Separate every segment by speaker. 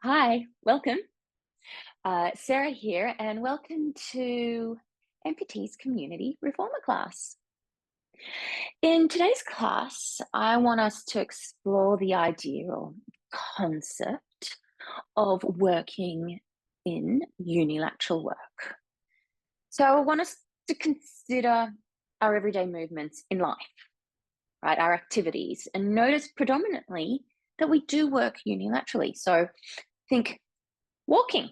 Speaker 1: Hi, welcome. Sarah here, and welcome to NPT's Community Reformer class. In today's class, I want us to explore the idea or concept of working in unilateral work. So I want us to consider our everyday movements in life, right? Our activities, and notice predominantly that we do work unilaterally. So think walking,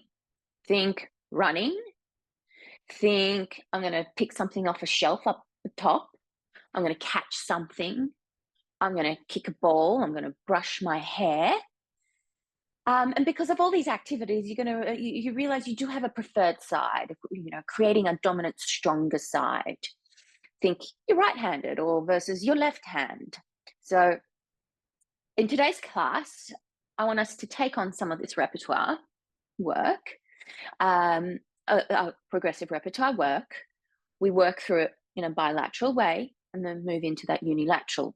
Speaker 1: think running, think I'm going to pick something off a shelf up the top. I'm going to catch something. I'm going to kick a ball. I'm going to brush my hair. And because of all these activities, you realize you do have a preferred side, creating a dominant, stronger side. Think you're right-handed or versus your left hand. So in today's class, I want us to take on some of this repertoire work, progressive repertoire work. We work through it in a bilateral way and then move into that unilateral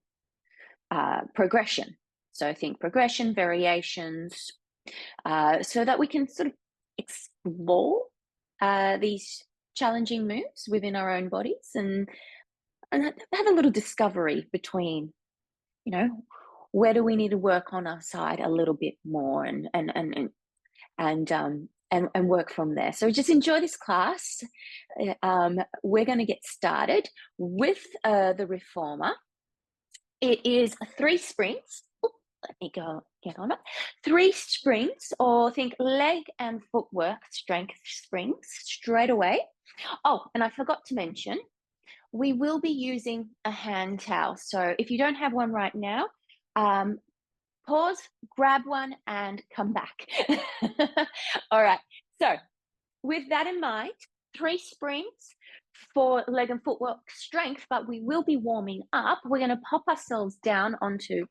Speaker 1: progression. So think progression, variations, so that we can sort of explore these challenging moves within our own bodies and have a little discovery between, where do we need to work on our side a little bit more and work from there. So just enjoy this class. We're going to get started with the reformer. It is 3 sprints. Let me go get on it. 3 sprints, or think leg and footwork strength sprints straight away. Oh, and I forgot to mention, we will be using a hand towel. So if you don't have one right now, pause, grab one, and come back. All right. So with that in mind, 3 sprints for leg and footwork strength, but we will be warming up. We're going to pop ourselves down onto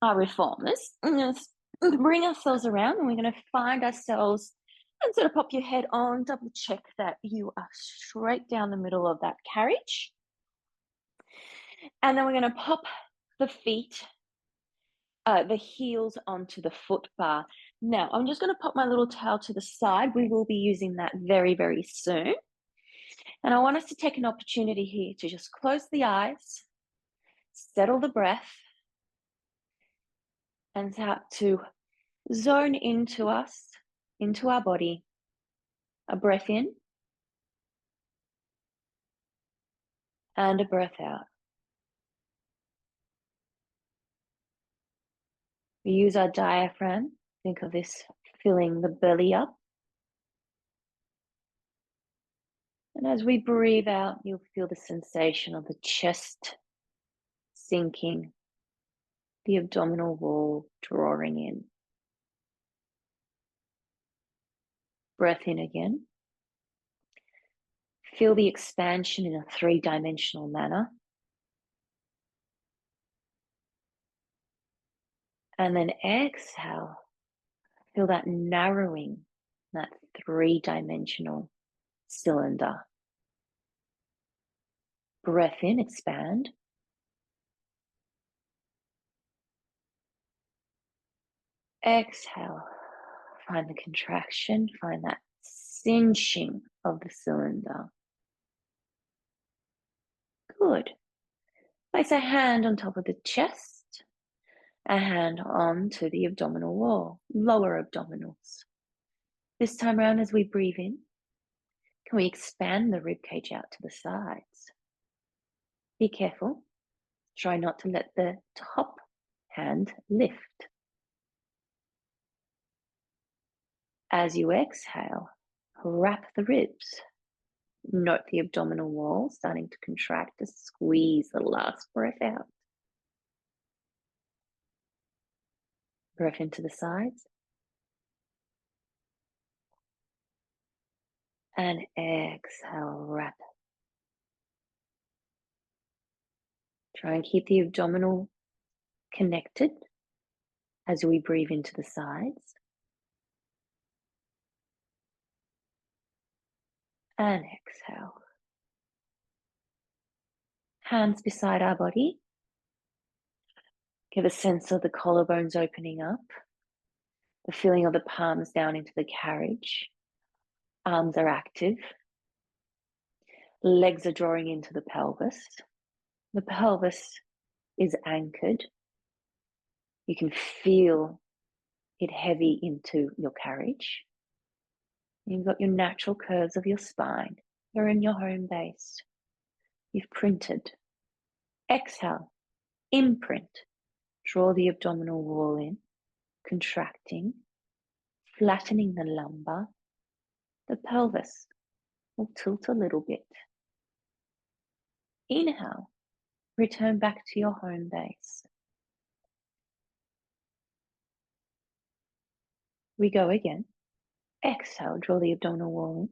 Speaker 1: our reformers. We're going to bring ourselves around, and we're going to find ourselves and sort of pop your head on, double check that you are straight down the middle of that carriage. And then we're going to pop the feet, the heels onto the foot bar. Now, I'm just going to pop my little towel to the side. We will be using that very, very soon. And I want us to take an opportunity here to just close the eyes, settle the breath, and start to zone into us, into our body. A breath in and a breath out. We use our diaphragm. Think of this filling the belly up. And as we breathe out, you'll feel the sensation of the chest sinking, the abdominal wall drawing in. Breath in again. Feel the expansion in a 3-dimensional manner. And then exhale. Feel that narrowing, that 3-dimensional cylinder. Breath in, expand. Exhale. Find the contraction, find that cinching of the cylinder. Good. Place a hand on top of the chest, a hand onto the abdominal wall, lower abdominals. This time around, as we breathe in, can we expand the rib cage out to the sides? Be careful. Try not to let the top hand lift. As you exhale, wrap the ribs. Note the abdominal wall starting to contract as squeeze the last breath out. Breath into the sides. And exhale, wrap. Try and keep the abdominal connected as we breathe into the sides. And exhale. Hands beside our body. Give a sense of the collarbones opening up, The feeling of the palms down into the carriage. Arms are active. Legs are drawing into the pelvis. The pelvis is anchored. You can feel it heavy into your carriage. You've got your natural curves of your spine. You're in your home base. You've printed. Exhale, imprint. Draw the abdominal wall in, contracting, flattening the lumbar. The pelvis will tilt a little bit. Inhale, return back to your home base. We go again. Exhale, draw the abdominal wall in,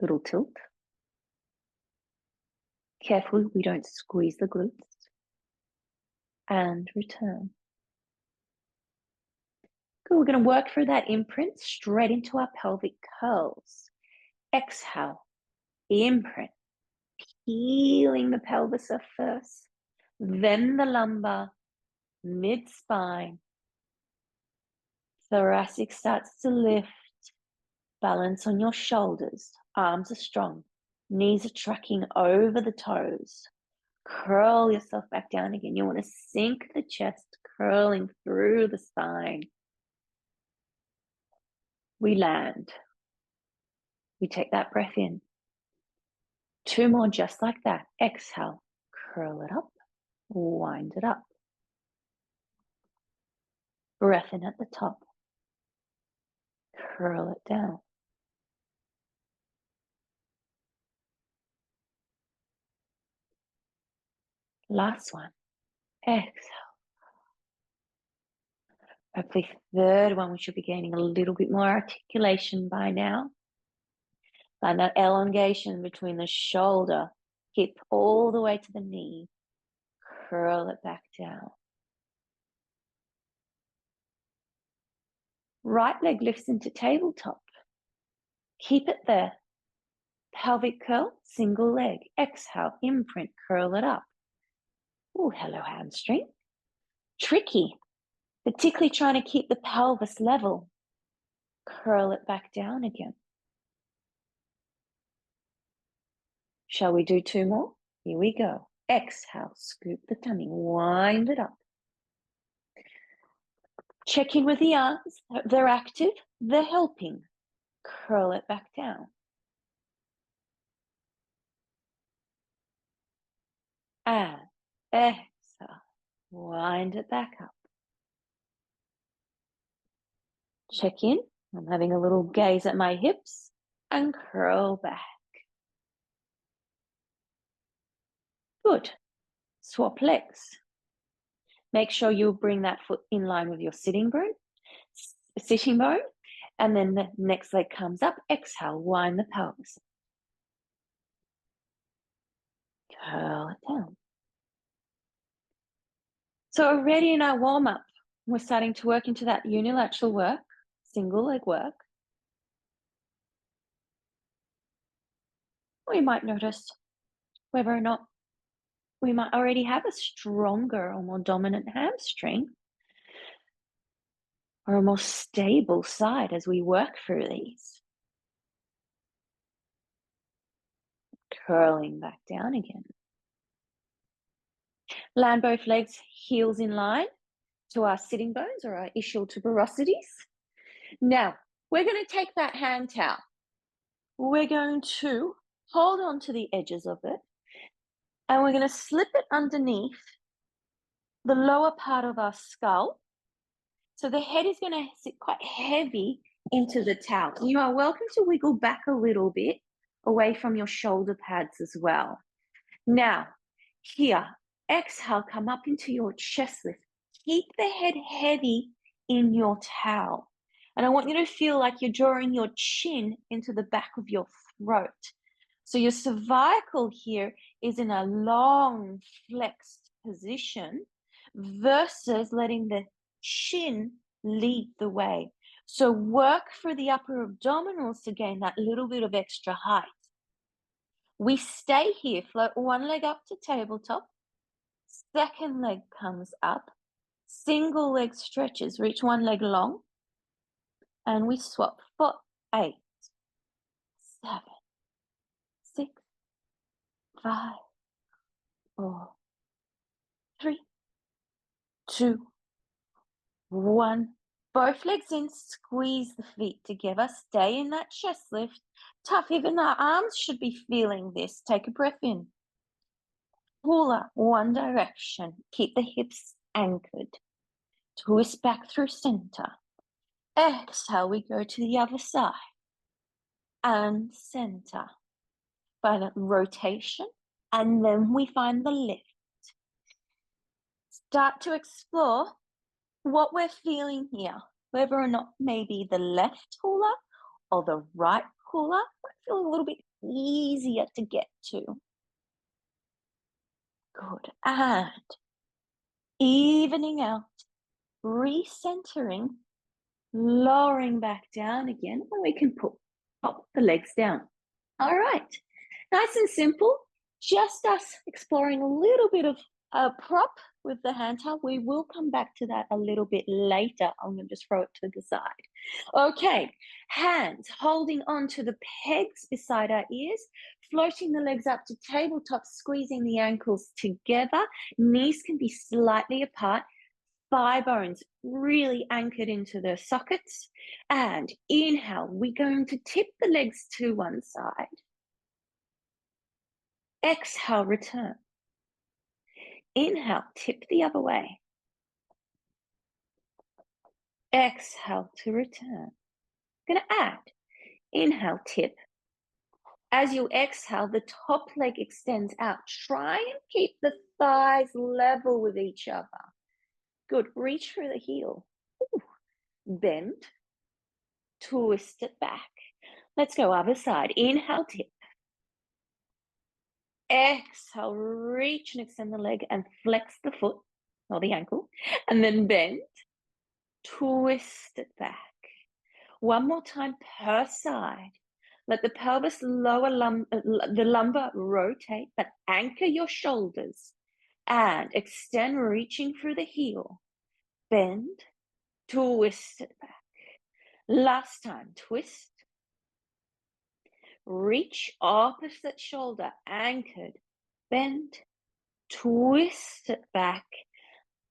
Speaker 1: little tilt. Carefully, we don't squeeze the glutes. And return. Good, we're going to work through that imprint straight into our pelvic curls. Exhale, imprint. Peeling the pelvis up first, then the lumbar, mid-spine. Thoracic starts to lift. Balance on your shoulders. Arms are strong. Knees are tracking over the toes. Curl yourself back down again. You want to sink the chest, curling through the spine. We land. We take that breath in. 2 more just like that. Exhale. Curl it up. Wind it up. Breath in at the top. Curl it down. Last one. Exhale. Hopefully, third one, we should be gaining a little bit more articulation by now. Find that elongation between the shoulder, hip all the way to the knee. Curl it back down. Right leg lifts into tabletop. Keep it there. Pelvic curl, single leg. Exhale, imprint, curl it up. Oh, hello, hamstring. Tricky, particularly trying to keep the pelvis level. Curl it back down again. Shall we do 2 more? Here we go. Exhale, scoop the tummy, wind it up. Check in with the arms. They're active, they're helping. Curl it back down. And exhale, wind it back up. Check in. I'm having a little gaze at my hips and curl back. Good. Swap legs. Make sure you bring that foot in line with your sitting bone, and then the next leg comes up. Exhale, wind the pelvis. Curl it down. So already in our warm-up, we're starting to work into that unilateral work, single leg work. We might notice whether or not we might already have a stronger or more dominant hamstring or a more stable side as we work through these. Curling back down again. Land both legs, heels in line to our sitting bones or our ischial tuberosities. Now, we're going to take that hand towel. We're going to hold on to the edges of it, and we're going to slip it underneath the lower part of our skull. So the head is going to sit quite heavy into the towel. You are welcome to wiggle back a little bit away from your shoulder pads as well. Now, here, exhale, come up into your chest lift. Keep the head heavy in your towel. And I want you to feel like you're drawing your chin into the back of your throat. So your cervical here is in a long flexed position versus letting the chin lead the way. So work for the upper abdominals to gain that little bit of extra height. We stay here, float one leg up to tabletop, second leg comes up, single leg stretches, reach one leg long, And we swap for 8, 7, 6, 5, 4, 3, 2, 1. Both legs in, squeeze the feet together, stay in that chest lift. Tough, even our arms should be feeling this. Take a breath in. Pull up one direction, keep the hips anchored. Twist back through center. Exhale, we go to the other side. And center. Find a rotation, and then we find the lift. Start to explore what we're feeling here, whether or not maybe the left pull up or the right pull up might feel a little bit easier to get to. Good. And evening out, recentering, lowering back down again, and we can pop the legs down. All right, nice and simple. Just us exploring a little bit of a prop with the hand towel. We will come back to that a little bit later. I'm going to just throw it to the side. Okay, hands holding on to the pegs beside our ears, floating the legs up to tabletop, squeezing the ankles together. Knees can be slightly apart. Thigh bones really anchored into the sockets. And inhale, we're going to tip the legs to one side. Exhale, return. Inhale, tip the other way. Exhale to return. I'm going to add. Inhale, tip. As you exhale, the top leg extends out. Try and keep the thighs level with each other. Good. Reach for the heel. Ooh. Bend. Twist it back. Let's go other side. Inhale, tip. Exhale, reach and extend the leg and flex the foot or the ankle, and then bend. Twist it back. One more time per side. Let the pelvis lower, the lumbar rotate, but anchor your shoulders and extend, reaching through the heel. Bend, twist it back. Last time, twist. Reach opposite shoulder, anchored. Bend, twist it back,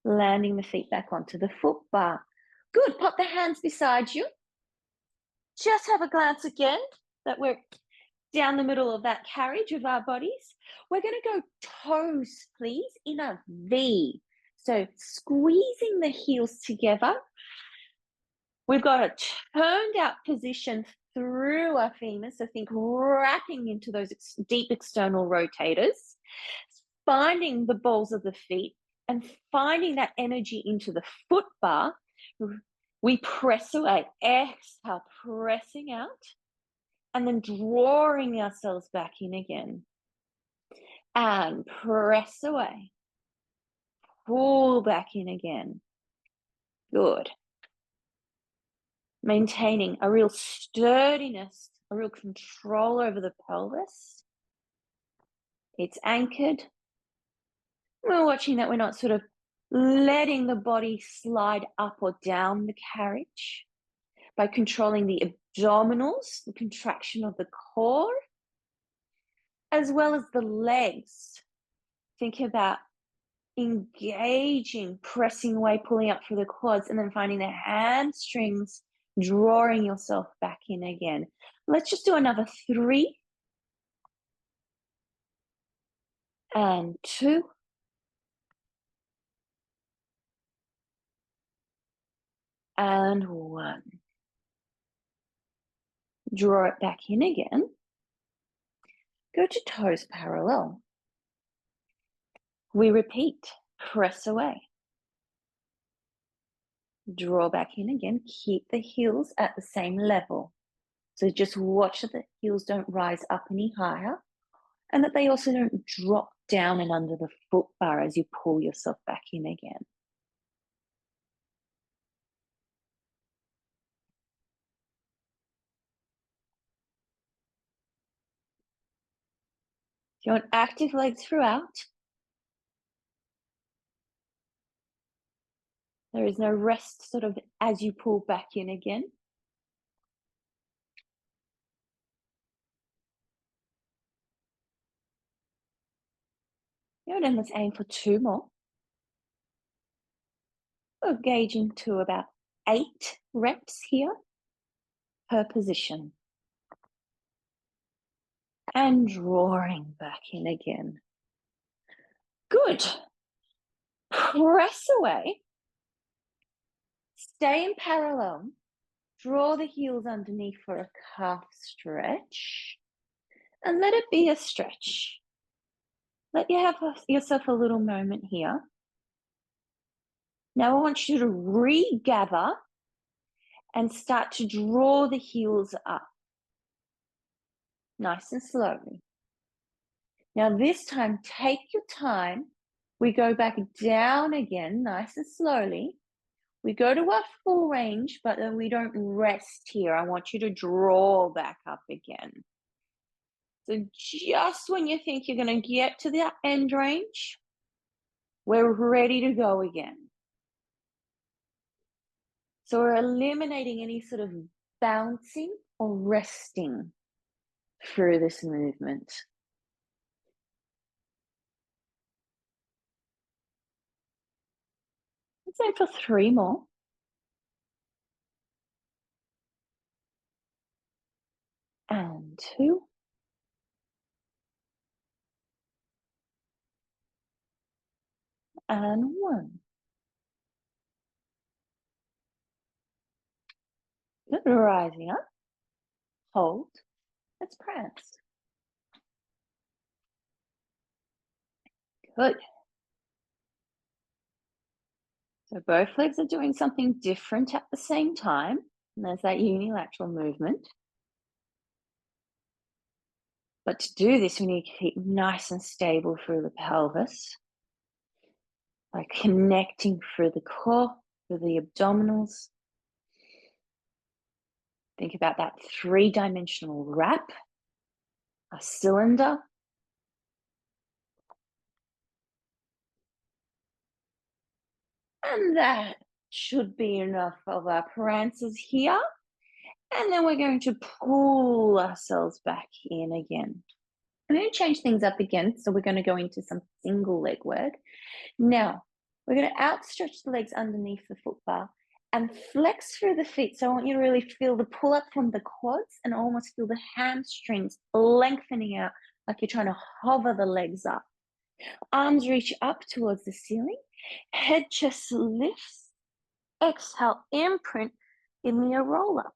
Speaker 1: landing the feet back onto the foot bar. Good, pop the hands beside you. Just have a glance again that we're down the middle of that carriage of our bodies. We're going to go toes, please, in a V. So squeezing the heels together. We've got a turned out position through our femurs. So think wrapping into those deep external rotators, finding the balls of the feet and finding that energy into the foot bar. We press away, exhale, pressing out, and then drawing ourselves back in again. And press away, pull back in again. Good. Maintaining a real sturdiness, a real control over the pelvis. It's anchored. We're watching that we're not sort of letting the body slide up or down the carriage by controlling the abdominals, the contraction of the core, as well as the legs. Think about engaging, pressing away, pulling up through the quads, and then finding the hamstrings, drawing yourself back in again. Let's just do another 3 and 2 and 1. Draw it back in again. Go to toes parallel. We repeat, press away. Draw back in again, keep the heels at the same level. So just watch that the heels don't rise up any higher and that they also don't drop down and under the foot bar as you pull yourself back in again. You want active legs throughout. There is no rest sort of as you pull back in again. Good, and let's aim for 2 more. We're gauging to about 8 reps here per position. And drawing back in again. Good. Press away. Stay in parallel. Draw the heels underneath for a calf stretch. And let it be a stretch. Let you have yourself a little moment here. Now I want you to regather and start to draw the heels up. Nice and slowly. Now this time, take your time. We go back down again, nice and slowly. We go to our full range, but then we don't rest here. I want you to draw back up again. So just when you think you're going to get to the end range, we're ready to go again. So we're eliminating any sort of bouncing or resting through this movement. Let's aim for 3 more. And 2. And 1. Good, rising up. Hold. Let's press. Good. So both legs are doing something different at the same time. And there's that unilateral movement. But to do this, we need to keep nice and stable through the pelvis. By connecting through the core, through the abdominals. Think about that 3-dimensional wrap, a cylinder. And that should be enough of our prances here. And then we're going to pull ourselves back in again. I'm going to change things up again. So we're going to go into some single leg work. Now, we're going to outstretch the legs underneath the foot bar and flex through the feet. So I want you to really feel the pull up from the quads and almost feel the hamstrings lengthening out like you're trying to hover the legs up. Arms reach up towards the ceiling. Head just lifts. Exhale, imprint. Give me a roll up.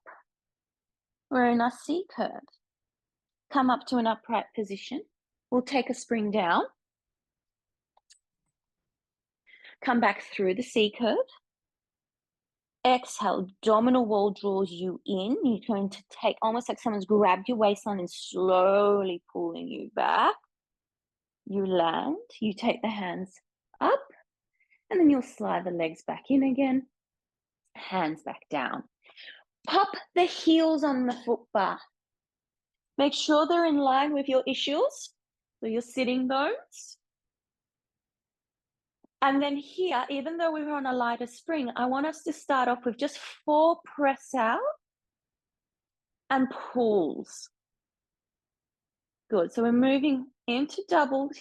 Speaker 1: We're in our C curve. Come up to an upright position. We'll take a spring down. Come back through the C curve. Exhale, abdominal wall draws you in. You're going to take almost like someone's grabbed your waistline and slowly pulling you back. You land, you take the hands up, and then you'll slide the legs back in again, hands back down. Pop the heels on the foot bar. Make sure they're in line with your ischials, so your sitting bones. And then here, even though we're on a lighter spring, I want us to start off with just 4 press out and pulls. Good, so we're moving into doubled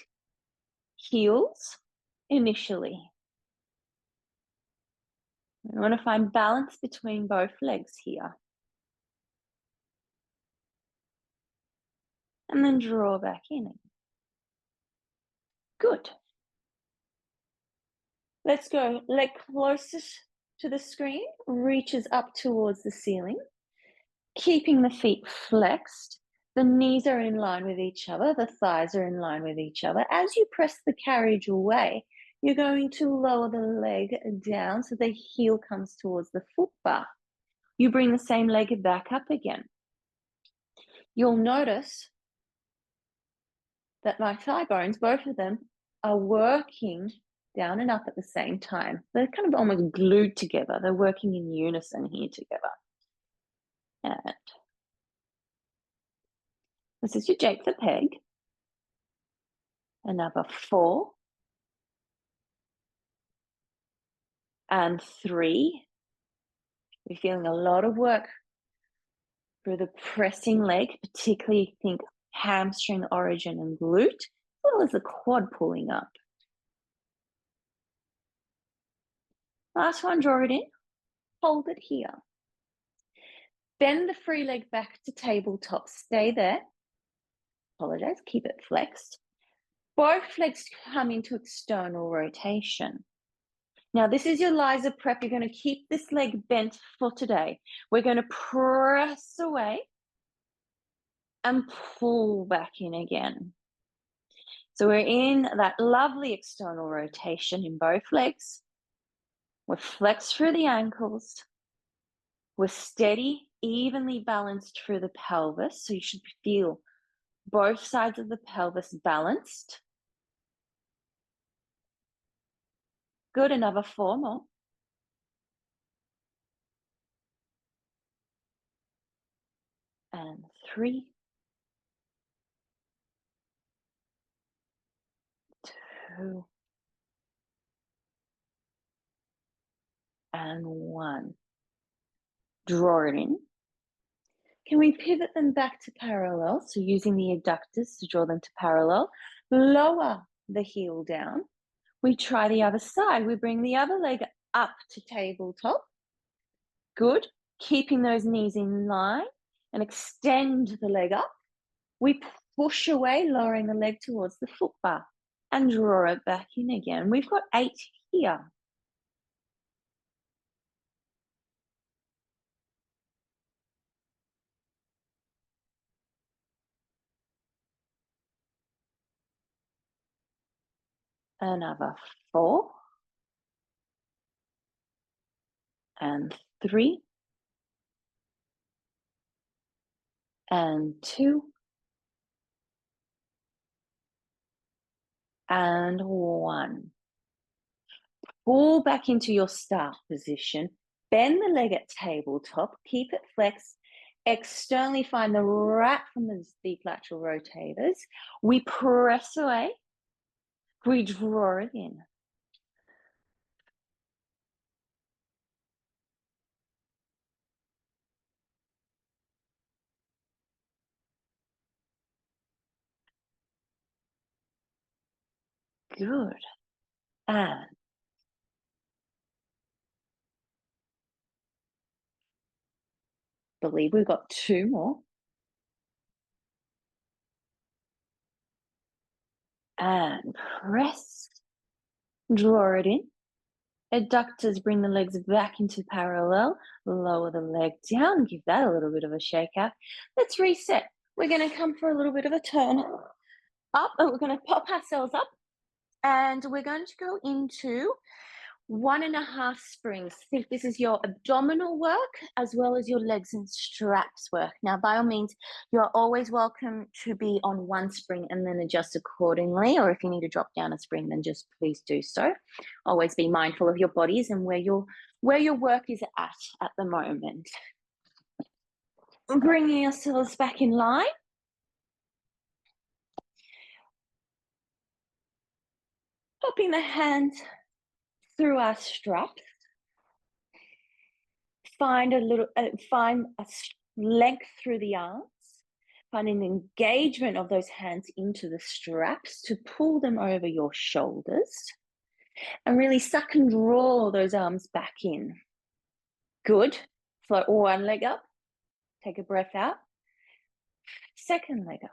Speaker 1: heels initially. We want to find balance between both legs here. And then draw back in. Good. Let's go. Leg closest to the screen, reaches up towards the ceiling, keeping the feet flexed. The knees are in line with each other. The thighs are in line with each other. As you press the carriage away, you're going to lower the leg down so the heel comes towards the foot bar. You bring the same leg back up again. You'll notice that my thigh bones, both of them, are working down and up at the same time. They're kind of almost glued together. They're working in unison here together. And this is your Jake the Peg. Another 4. And 3. We're feeling a lot of work through the pressing leg, particularly think hamstring origin and glute, as well as the quad pulling up. Last one, draw it in, hold it here. Bend the free leg back to tabletop, stay there. Apologize, keep it flexed. Both legs come into external rotation. Now, this is your Liza prep. You're going to keep this leg bent for today. We're going to press away and pull back in again. So we're in that lovely external rotation in both legs. We're flexed through the ankles. We're steady, evenly balanced through the pelvis. So you should feel both sides of the pelvis balanced. Good, another 4 more. And 3, 2, and 1. Draw it in. Can we pivot them back to parallel? So using the adductors to draw them to parallel. Lower the heel down. We try the other side. We bring the other leg up to tabletop. Good. Keeping those knees in line and extend the leg up. We push away, lowering the leg towards the foot bar and draw it back in again. We've got 8 here. Another 4 and 3 and 2 and 1. Pull back into your start position. Bend the leg at tabletop. Keep it flexed. Externally find the wrap from the deep lateral rotators. We press away. We draw it in. Good. And believe we've got 2 more. And press. Draw it in. Adductors bring the legs back into parallel. Lower the leg down. Give that a little bit of a shake out. Let's reset. We're going to come for a little bit of a turn up. We're going to pop ourselves up. And we're going to go into 1.5 springs. Think this is your abdominal work as well as your legs and straps work. Now, by all means, you're always welcome to be on 1 spring and then adjust accordingly. Or if you need to drop down a spring, then just please do so. Always be mindful of your bodies and where your work is at the moment. Bringing ourselves back in line. Popping the hands through our straps. Find a length through the arms. Find an engagement of those hands into the straps to pull them over your shoulders. And really suck and draw those arms back in. Good. Float 1 leg up. Take a breath out. 2nd leg up.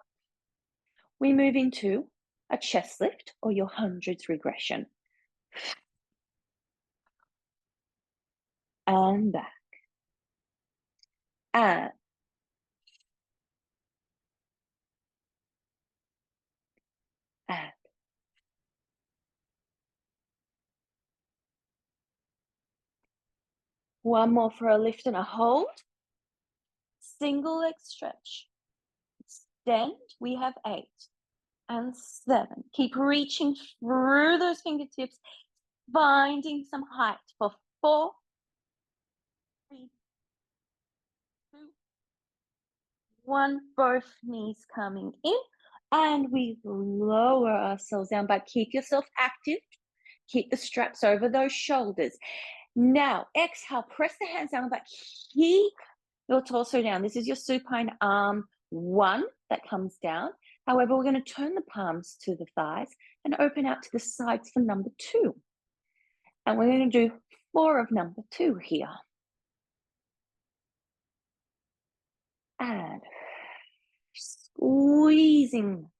Speaker 1: We move into a chest lift or your hundreds regression. And back. And 1 more for a lift and a hold. Single leg stretch. Extend. We have 8 and 7. Keep reaching through those fingertips, finding some height for 4, 3, 2, 1. Both knees coming in. And we lower ourselves down, but keep yourself active. Keep the straps over those shoulders. Now, exhale, press the hands down, but keep your torso down. This is your supine arm 1 that comes down. However, we're going to turn the palms to the thighs and open out to the sides for number 2. And we're going to do 4 of number 2 here. And squeezing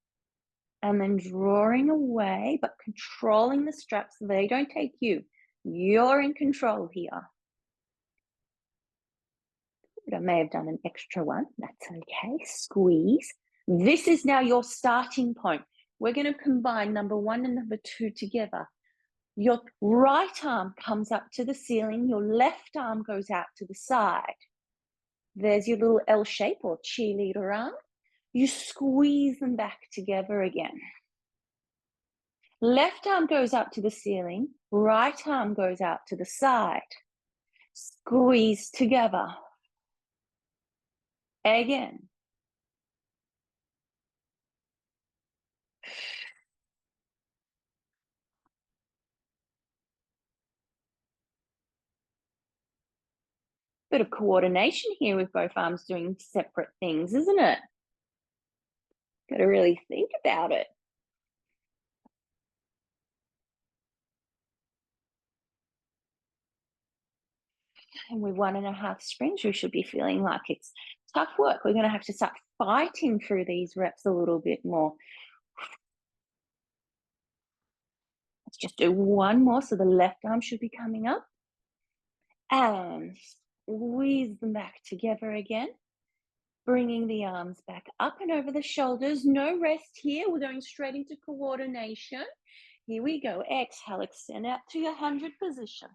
Speaker 1: and then drawing away, but controlling the straps so they don't take you. You're in control here. I may have done an extra one. That's okay. Squeeze. This is now your starting point. We're going to combine number 1 and number 2 together. Your right arm comes up to the ceiling. Your left arm goes out to the side. There's your little L shape or cheerleader arm. You squeeze them back together again. Left arm goes up to the ceiling. Right arm goes out to the side. Squeeze together. Again. Bit of coordination here with both arms doing separate things, isn't it? Got to really think about it. And with 1.5 sprints, you should be feeling like it's tough work. We're going to have to start fighting through these reps a little bit more. Let's just do one more. So the left arm should be coming up. And squeeze them back together again. Bringing the arms back up and over the shoulders. No rest here. We're going straight into coordination. Here we go. Exhale, extend out to your 100 position.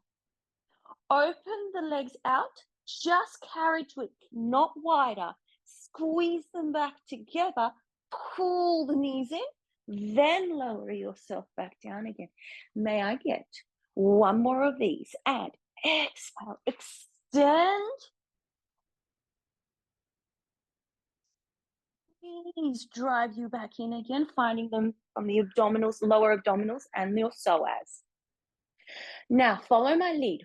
Speaker 1: Open the legs out. Just carriage width, not wider. Squeeze them back together. Pull the knees in. Then lower yourself back down again. May I get one more of these? And exhale, extend. Knees drive you back in again, finding them from the abdominals, lower abdominals, and your psoas. Now, follow my lead.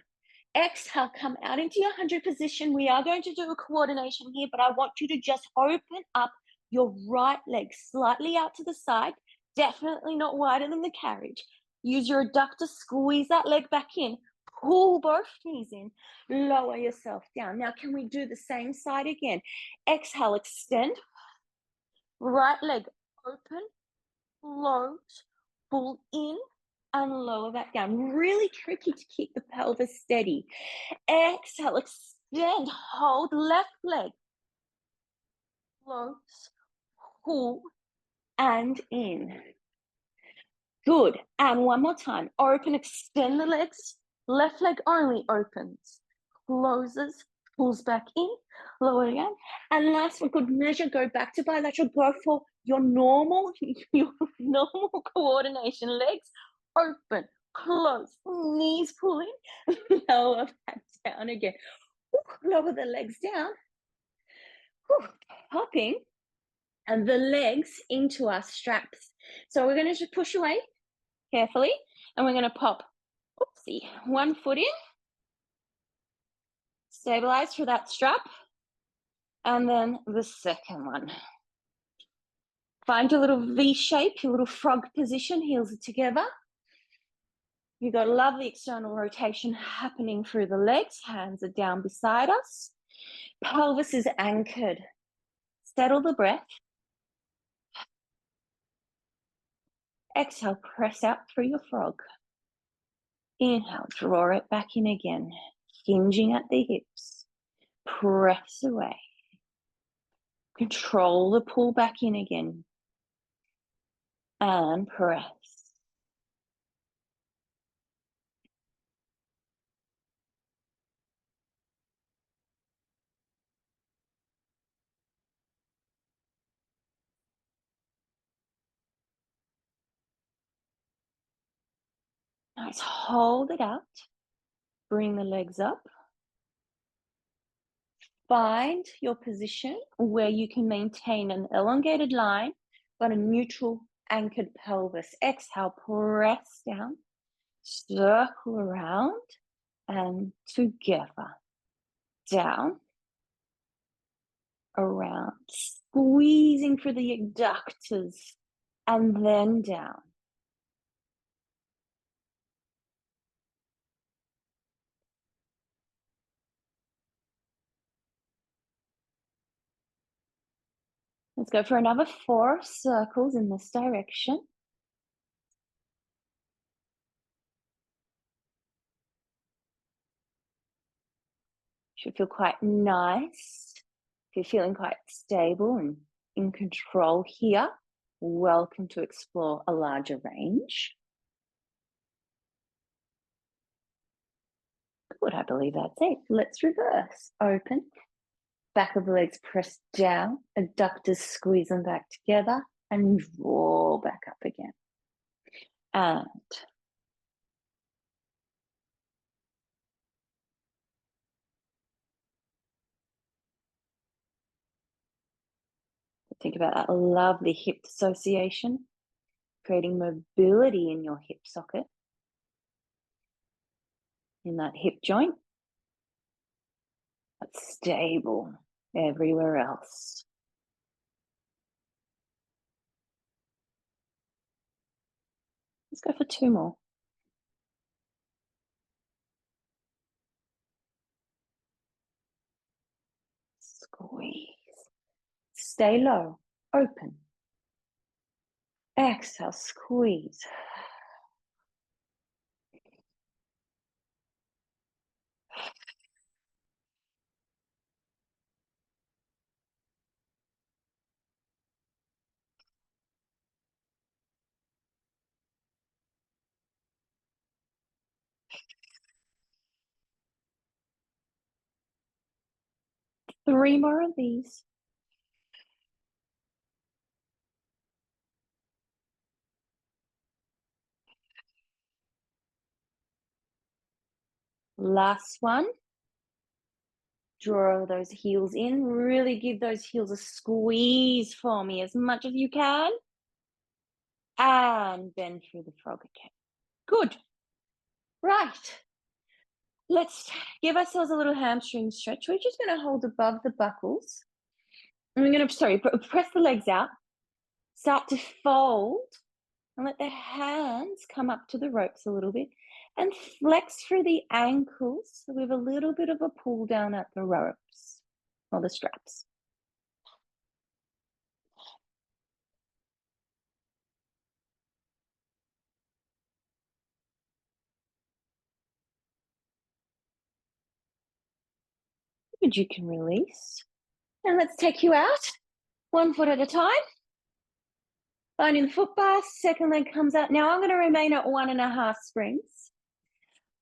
Speaker 1: Exhale, come out into your 100 position. We are going to do a coordination here, but I want you to just open up your right leg slightly out to the side, definitely not wider than the carriage. Use your adductor, squeeze that leg back in, pull both knees in, lower yourself down. Now, can we do the same side again? Exhale, extend. Right leg open, close, pull in, and lower that down. Really tricky to keep the pelvis steady. Exhale, extend, hold left leg. Close, pull, and in. Good. And one more time. Open, extend the legs. Left leg only opens, closes, pulls back in, lower again. And last one, good measure, go back to bilateral. Go for your normal coordination. Legs open, close, knees pull in, lower back down again. Lower the legs down, popping, and the legs into our straps. So we're going to just push away carefully, and we're going to pop, one foot in, stabilize for that strap, and then the second one. Find your little V shape, your little frog position, heels are together. You've got a lovely external rotation happening through the legs. Hands are down beside us. Pelvis is anchored. Settle the breath. Exhale, press out through your frog. Inhale, draw it back in again, hinging at the hips. Press away. Control the pull back in again. And press. Nice, hold it out. Bring the legs up. Find your position where you can maintain an elongated line, but a neutral anchored pelvis. Exhale, press down, circle around, and together. Down, around, squeezing through the adductors, and then down. Let's go for another 4 circles in this direction. Should feel quite nice. If you're feeling quite stable and in control here, welcome to explore a larger range. Good, I believe that's it. Let's reverse. Open, back of the legs pressed down, adductors squeeze them back together, and draw back up again. And think about that lovely hip dissociation, creating mobility in your hip socket, in that hip joint, but stable everywhere else. Let's go for 2 more. Squeeze. Stay low. Open. Exhale, squeeze. Three more of these. Last one. Draw those heels in. Really give those heels a squeeze for me as much as you can. And bend through the frog again. Good. Right. Let's give ourselves a little hamstring stretch. We're just going to hold above the buckles. And we're going to, press the legs out. Start to fold and let the hands come up to the ropes a little bit and flex through the ankles with a little bit of a pull down at the ropes or the straps. Good, you can release. And let's take you out, 1 foot at a time. Finding the foot bar, second leg comes out. Now I'm going to remain at 1.5 springs,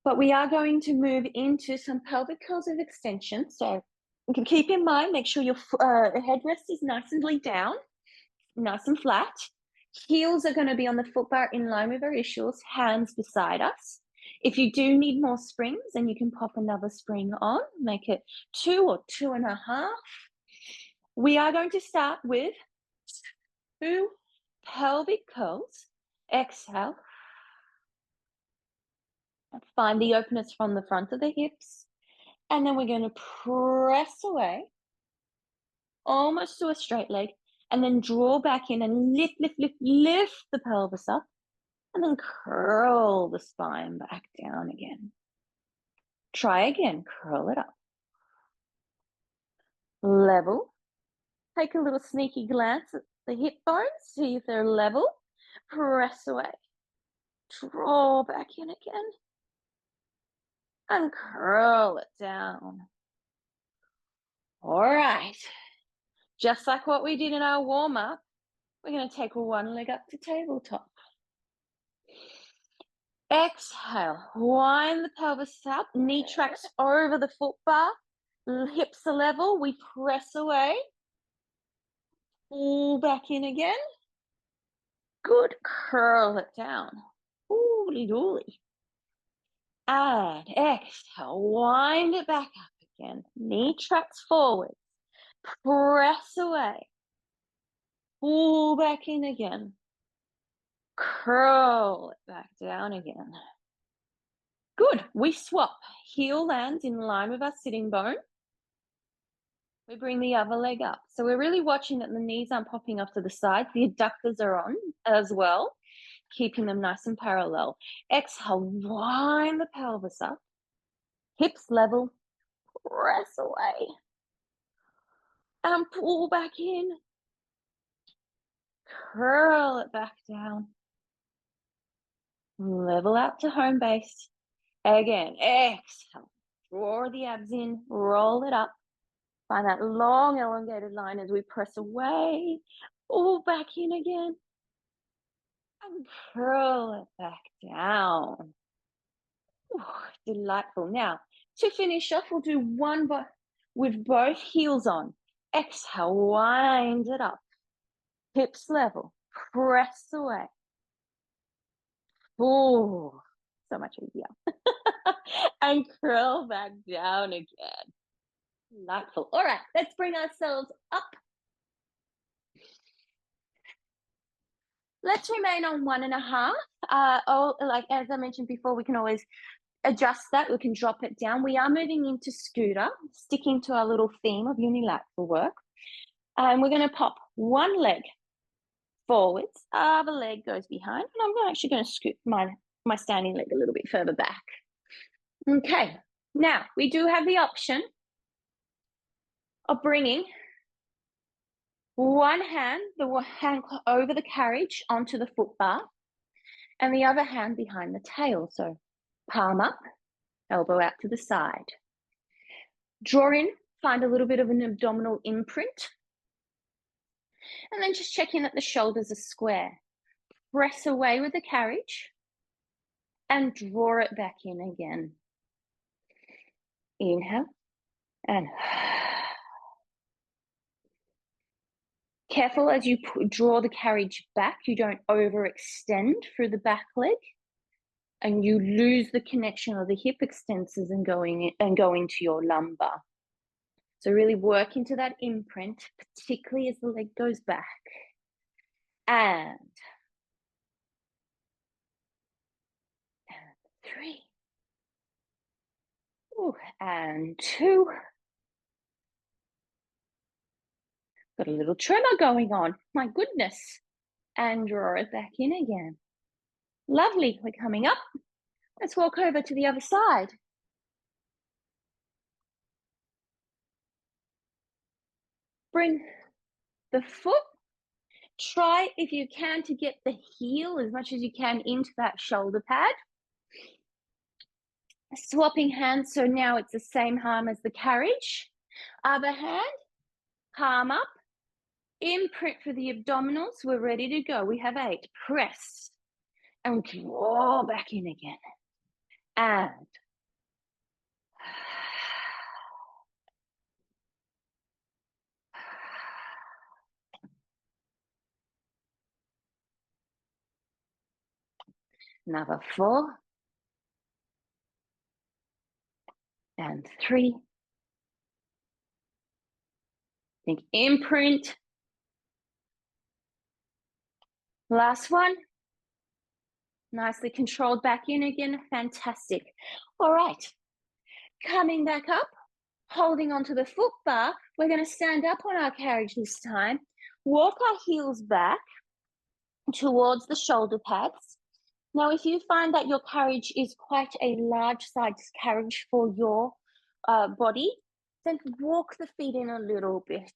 Speaker 1: but we are going to move into some pelvic curls of extension. So you can keep in mind, make sure your headrest is nice and laid down, nice and flat. Heels are going to be on the foot bar in line with our issues, hands beside us. If you do need more springs, then you can pop another spring on, make it 2 or 2.5. We are going to start with 2 pelvic curls. Exhale. Find the openness from the front of the hips. And then we're going to press away, almost to a straight leg, and then draw back in and lift the pelvis up, and then curl the spine back down again. Try again, curl it up. Level. Take a little sneaky glance at the hip bones, see if they're level. Press away. Draw back in again. And curl it down. All right. Just like what we did in our warm-up, we're going to take 1 leg up to tabletop. Exhale, wind the pelvis up, knee tracks over the foot bar, hips are level, we press away, pull back in again. Good, curl it down. Ooly dooly. And exhale, wind it back up again, knee tracks forward, press away, pull back in again, curl it back down again. Good, we swap. Heel lands in line with our sitting bone. We bring the other leg up. So we're really watching that the knees aren't popping off to the sides. The adductors are on as well, keeping them nice and parallel. Exhale, wind the pelvis up. Hips level, press away. And pull back in. Curl it back down. Level out to home base. Again, exhale. Draw the abs in, roll it up. Find that long elongated line as we press away. All back in again. And curl it back down. Ooh, delightful. Now, to finish off, we'll do one with both heels on. Exhale, wind it up. Hips level. Press away. Oh, so much easier. And curl back down again. Delightful. All right, let's bring ourselves up. Let's remain on 1.5. Like as I mentioned before, we can always adjust that. We can drop it down. We are moving into scooter, sticking to our little theme of unilateral work. And we're going to pop one leg forwards, other leg goes behind, and I'm actually going to scoot my standing leg a little bit further back. Okay, now we do have the option of bringing one hand, the hand over the carriage onto the foot bar, and the other hand behind the tail. So palm up, elbow out to the side. Draw in, find a little bit of an abdominal imprint. And then just check in that the shoulders are square. Press away with the carriage and draw it back in again. Inhale and careful as you draw the carriage back, you don't overextend through the back leg and you lose the connection of the hip extensors and go into your lumbar. So really work into that imprint, particularly as the leg goes back. And 3. Ooh, and 2. Got a little tremor going on. My goodness. And draw it back in again. Lovely. We're coming up. Let's walk over to the other side. Bring the foot. Try, if you can, to get the heel as much as you can into that shoulder pad. Swapping hands, so now it's the same arm as the carriage. Other hand, palm up. Imprint for the abdominals. We're ready to go. We have 8. Press. And draw back in again. And another 4. And 3. Think imprint. Last one. Nicely controlled back in again. Fantastic. All right. Coming back up, holding onto the foot bar. We're going to stand up on our carriage this time. Walk our heels back towards the shoulder pads. Now, if you find that your carriage is quite a large size carriage for your body, then walk the feet in a little bit.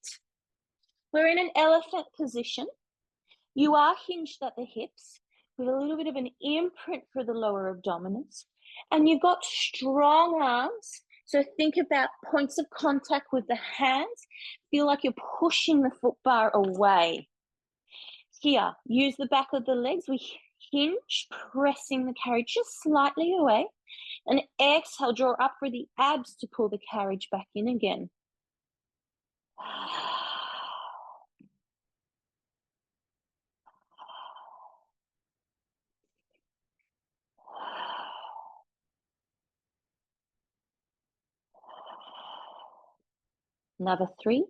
Speaker 1: We're in an elephant position. You are hinged at the hips with a little bit of an imprint for the lower abdominals. And you've got strong arms. So think about points of contact with the hands. Feel like you're pushing the foot bar away. Here, use the back of the legs. We hinge, pressing the carriage just slightly away. And exhale, draw up for the abs to pull the carriage back in again. Another 3.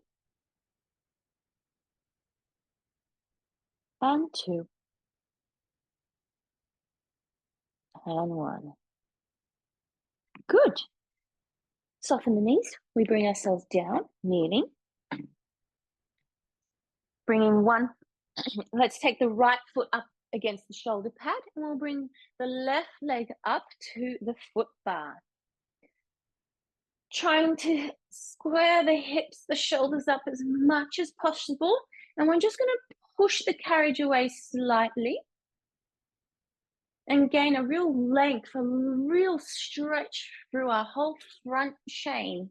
Speaker 1: And 2. And 1. Good. Soften the knees. We bring ourselves down, kneeling. Bringing one. Let's take the right foot up against the shoulder pad and we'll bring the left leg up to the foot bar. Trying to square the hips, the shoulders up as much as possible. And we're just going to push the carriage away slightly and gain a real length, a real stretch through our whole front chain.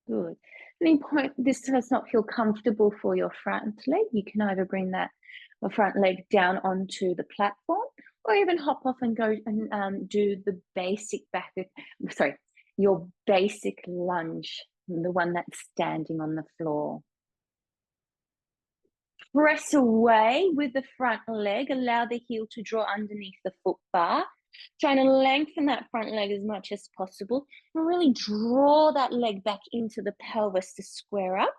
Speaker 1: Good. At any point this does not feel comfortable for your front leg, you can either bring that front leg down onto the platform or even hop off and go and do the basic your basic lunge, the one that's standing on the floor. Press away with the front leg, allow the heel to draw underneath the foot bar. Trying to lengthen that front leg as much as possible and really draw that leg back into the pelvis to square up.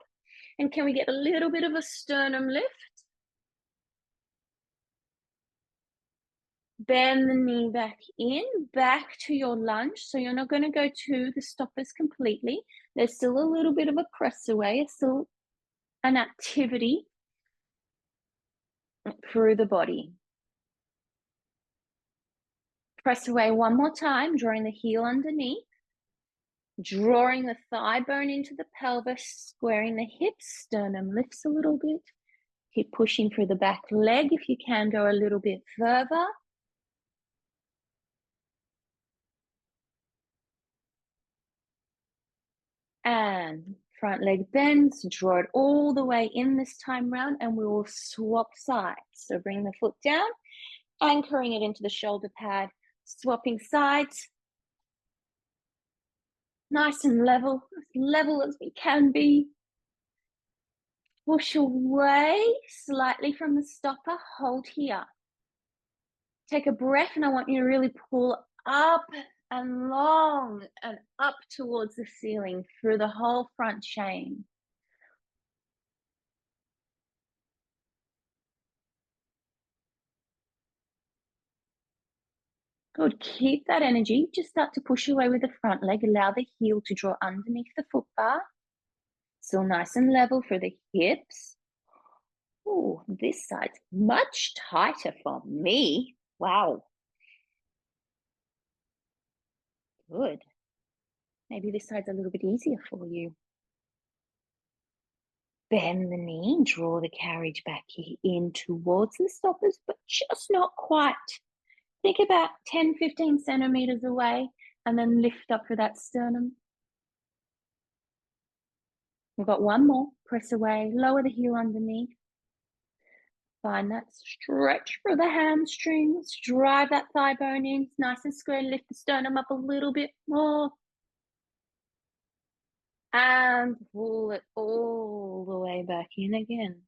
Speaker 1: And can we get a little bit of a sternum lift? Bend the knee back in, back to your lunge. So you're not going to go to the stoppers completely. There's still a little bit of a press away. It's still an activity through the body. Press away one more time, drawing the heel underneath. Drawing the thigh bone into the pelvis, squaring the hips, sternum lifts a little bit. Keep pushing through the back leg if you can go a little bit further. And front leg bends, draw it all the way in this time round, and we will swap sides. So bring the foot down, anchoring it into the shoulder pad, swapping sides. Nice and level as we can be. Push away slightly from the stopper, hold here. Take a breath, and I want you to really pull up and long and up towards the ceiling through the whole front chain. Good, keep that energy. Just start to push away with the front leg. Allow the heel to draw underneath the foot bar. Still nice and level for the hips. Oh, this side's much tighter for me. Wow. Good. Maybe this side's a little bit easier for you. Bend the knee, draw the carriage back in towards the stoppers, but just not quite. Think about 10, 15 centimeters away and then lift up for that sternum. We've got one more. Press away, lower the heel underneath. Find that stretch for the hamstrings. Drive that thigh bone in. It's nice and square. Lift the sternum up a little bit more. And pull it all the way back in again.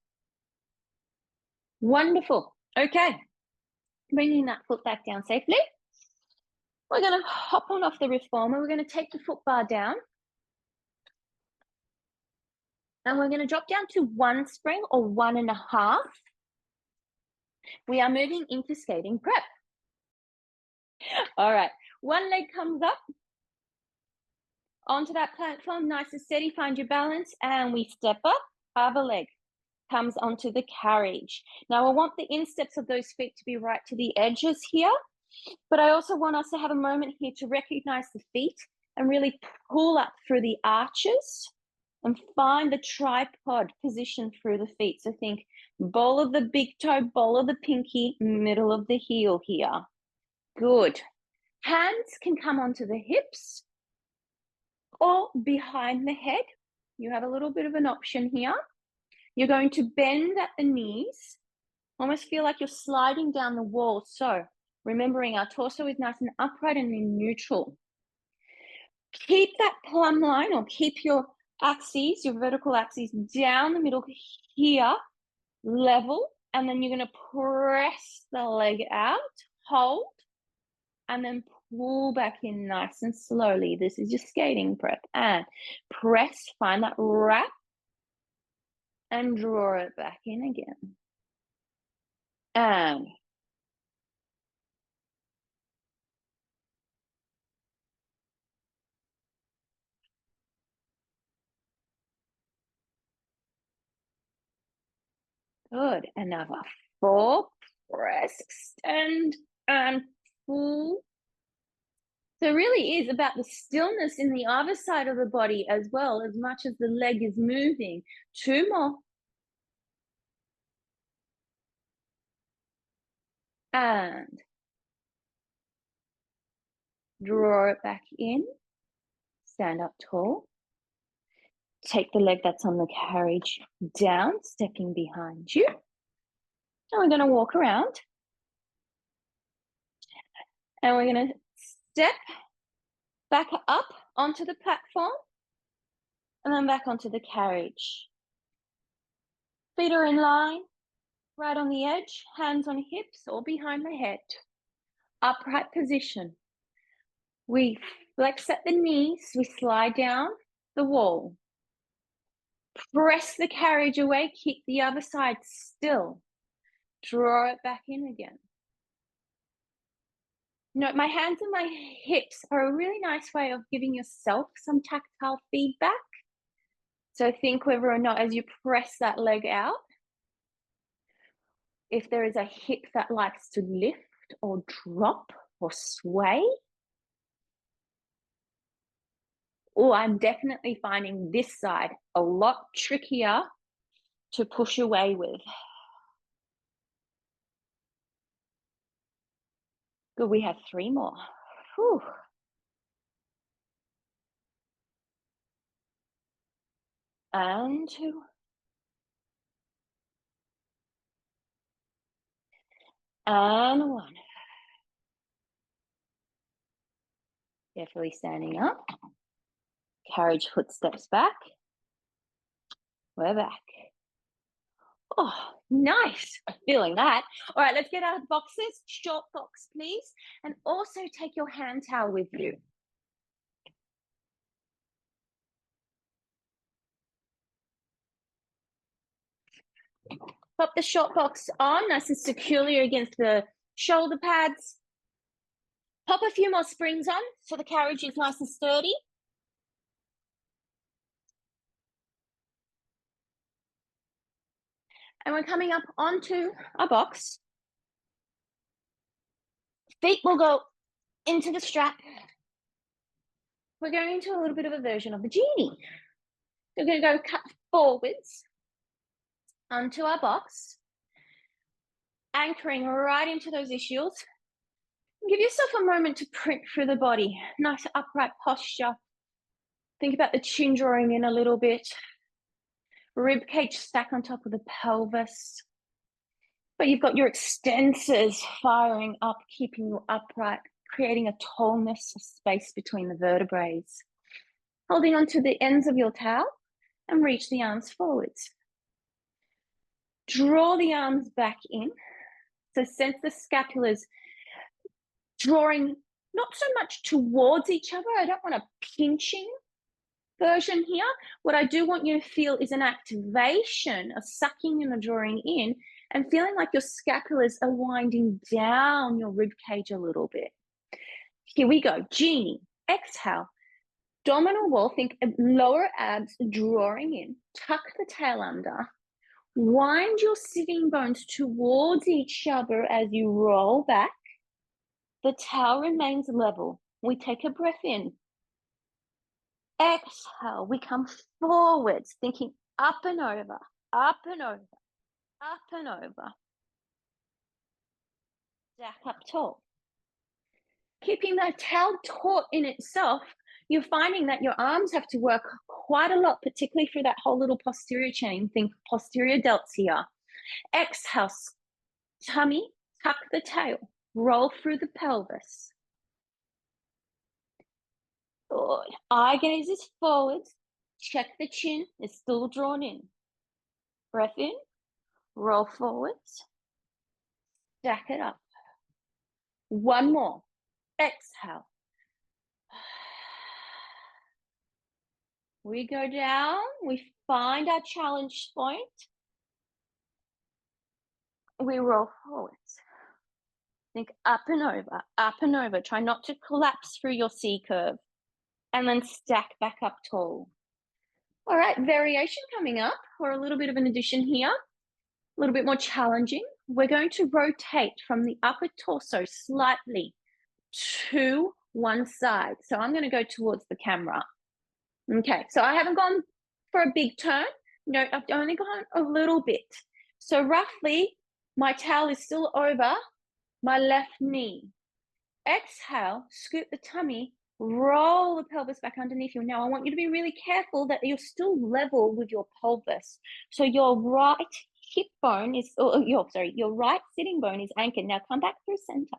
Speaker 1: Wonderful. Okay. Bringing that foot back down safely. We're going to hop on off the reformer. We're going to take the foot bar down. And we're going to drop down to 1 spring or 1.5. We are moving into skating prep. All right. One leg comes up onto that platform, nice and steady. Find your balance, and we step up. Other leg comes onto the carriage. Now, I want the insteps of those feet to be right to the edges here, but I also want us to have a moment here to recognize the feet and really pull up through the arches and find the tripod position through the feet. So think ball of the big toe, ball of the pinky, middle of the heel here. Good. Hands can come onto the hips or behind the head. You have a little bit of an option here. You're going to bend at the knees, almost feel like you're sliding down the wall. So remembering our torso is nice and upright and in neutral. Keep that plumb line, or keep your axes, your vertical axes down the middle here, level, and then you're going to press the leg out, hold, and then pull back in nice and slowly. This is your skating prep. And press, find that wrap, and draw it back in again. And good. Another 4. Press, extend, and pull. So it really is about the stillness in the other side of the body as well, as much as the leg is moving. 2 more. And draw it back in. Stand up tall. Take the leg that's on the carriage down, stepping behind you. And we're going to walk around. And we're going to step back up onto the platform and then back onto the carriage. Feet are in line, right on the edge, hands on hips or behind the head. Upright position. We flex at the knees, we slide down the wall. Press the carriage away, keep the other side still. Draw it back in again. No, my hands and my hips are a really nice way of giving yourself some tactile feedback. So think whether or not as you press that leg out, if there is a hip that likes to lift or drop or sway. Oh, I'm definitely finding this side a lot trickier to push away with. Good, we have 3 more. Whew. And 2. And 1. Carefully standing up. Carriage footsteps back. We're back. Oh, nice. Feeling that. All right, let's get our boxes. Short box, please. And also take your hand towel with you. Pop the short box on nice and securely against the shoulder pads. Pop a few more springs on so the carriage is nice and sturdy. And we're coming up onto our box. Feet will go into the strap. We're going into a little bit of a version of the genie. We're going to go cut forwards onto our box, anchoring right into those ischials. Give yourself a moment to print through the body. Nice upright posture. Think about the chin drawing in a little bit. Rib cage stack on top of the pelvis. But you've got your extensors firing up, keeping you upright, creating a tallness of space between the vertebrae. Holding onto the ends of your towel and reach the arms forwards. Draw the arms back in. So sense the scapulas drawing not so much towards each other. I don't want a pinching version here. What I do want you to feel is an activation, a sucking and a drawing in, and feeling like your scapulas are winding down your rib cage a little bit. Here we go. Genie. Exhale. Abdominal wall. Think lower abs drawing in. Tuck the tail under. Wind your sitting bones towards each other as you roll back. The tail remains level. We take a breath in. Exhale. We come forwards, thinking up and over, up and over, up and over. Stack up tall. Keeping the tail taut in itself, you're finding that your arms have to work quite a lot, particularly through that whole little posterior chain. Think posterior delts here. Exhale, tummy, tuck the tail, roll through the pelvis. Good. Eye gaze is forwards. Check the chin is still drawn in. Breath in, roll forwards, stack it up. 1 more. Exhale. We go down, we find our challenge point. We roll forwards. Think up and over, up and over. Try not to collapse through your C curve. And then stack back up tall. All right, variation coming up, or a little bit of an addition here. A little bit more challenging. We're going to rotate from the upper torso slightly to one side. So I'm going to go towards the camera. Okay, so I haven't gone for a big turn. No, I've only gone a little bit. So roughly, my towel is still over my left knee. Exhale, scoop the tummy, roll the pelvis back underneath you. Now, I want you to be really careful that you're still level with your pelvis. So your right hip bone is, your right sitting bone is anchored. Now come back through center.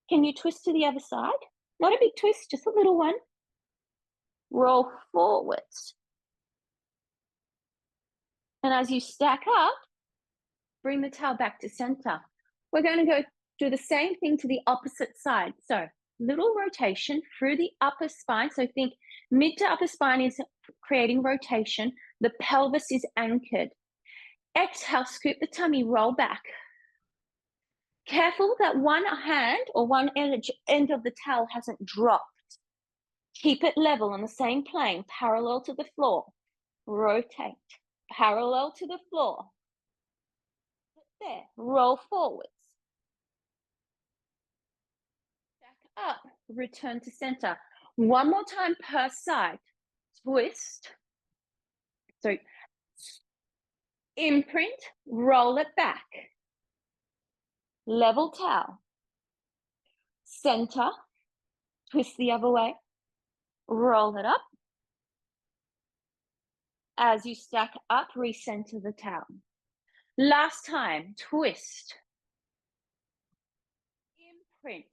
Speaker 1: Can you twist to the other side? Not a big twist, just a little one. Roll forwards. And as you stack up, bring the towel back to center. We're going to go do the same thing to the opposite side. So little rotation through the upper spine. So think mid to upper spine is creating rotation. The pelvis is anchored. Exhale, scoop the tummy, roll back. Careful that one hand or one end of the towel hasn't dropped. Keep it level on the same plane, parallel to the floor. Rotate, parallel to the floor. There, roll forwards. Back up, return to center. One more time per side. Twist. So imprint, roll it back. Level towel. Center, twist the other way. Roll it up. As you stack up, recenter the towel. Last time, twist. Imprint.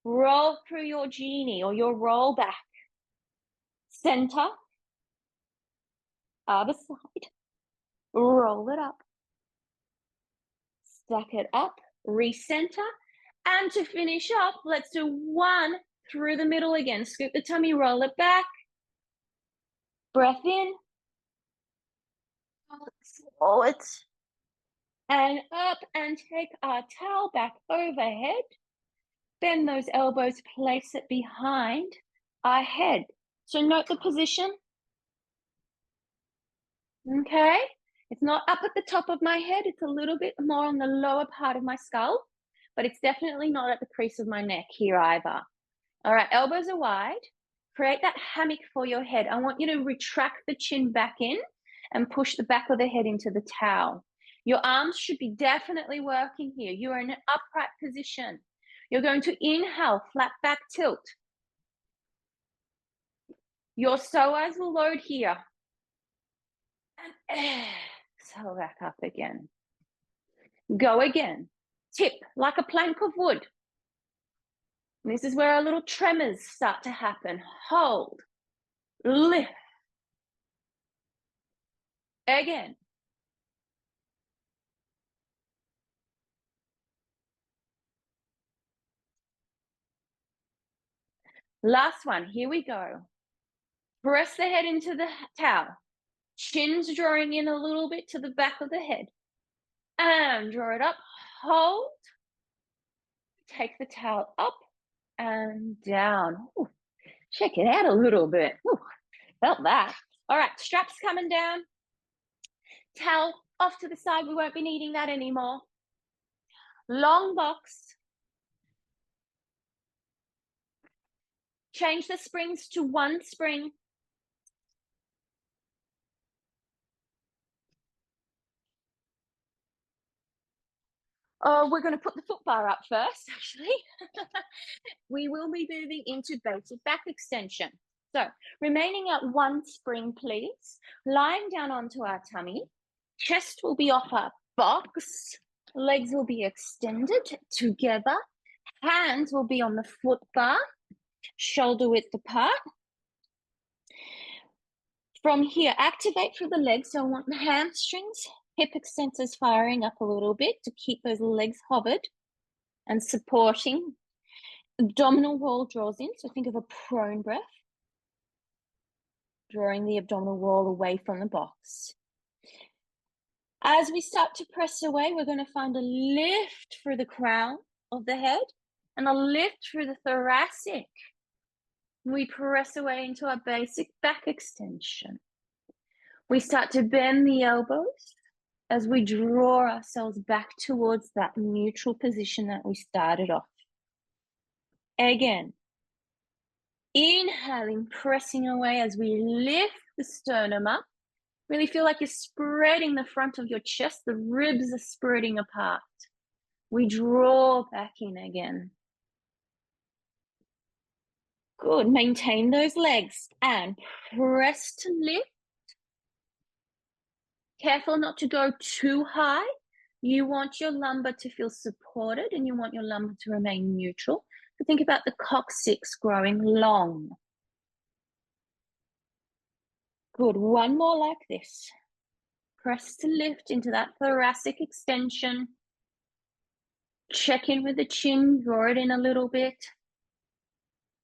Speaker 1: Roll through your genie or your roll back. Center. Other side. Roll it up. Stack it up. Recenter. And to finish off, let's do one through the middle again. Scoop the tummy, roll it back. Breath in. Forwards. And up, and take our towel back overhead. Bend those elbows, place it behind our head. So note the position. Okay, it's not up at the top of my head. It's a little bit more on the lower part of my skull, but it's definitely not at the crease of my neck here either. All right, elbows are wide. Create that hammock for your head. I want you to retract the chin back in and push the back of the head into the towel. Your arms should be definitely working here. You are in an upright position. You're going to inhale, flat back tilt. Your psoas will load here. And exhale back up again. Go again. Tip like a plank of wood. And this is where our little tremors start to happen. Hold. Lift. Again. Last one. Here we go. Press the head into the towel. Chin's drawing in a little bit to the back of the head. And draw it up. Hold. Take the towel up and down. Ooh, check it out a little bit. Ooh, felt that. All right, straps coming down. Towel off to the side. We won't be needing that anymore. Long box. Change the springs to one spring. Oh, we're going to put the foot bar up first, actually. We will be moving into basic back extension. So remaining at one spring, please. Lying down onto our tummy. Chest will be off our box. Legs will be extended together. Hands will be on the foot bar. Shoulder width apart. From here, activate through the legs. So I want the hamstrings, hip extensors firing up a little bit to keep those legs hovered and supporting. Abdominal wall draws in. So think of a prone breath. Drawing the abdominal wall away from the box. As we start to press away, we're going to find a lift through the crown of the head and a lift through the thoracic. We press away into our basic back extension. We start to bend the elbows as we draw ourselves back towards that neutral position that we started off. Again. Inhaling, pressing away as we lift the sternum up. Really feel like you're spreading the front of your chest. The ribs are spreading apart. We draw back in again. Good. Maintain those legs and press to lift. Careful not to go too high. You want your lumbar to feel supported and you want your lumbar to remain neutral. So think about the coccyx growing long. Good. One more like this. Press to lift into that thoracic extension. Check in with the chin, draw it in a little bit.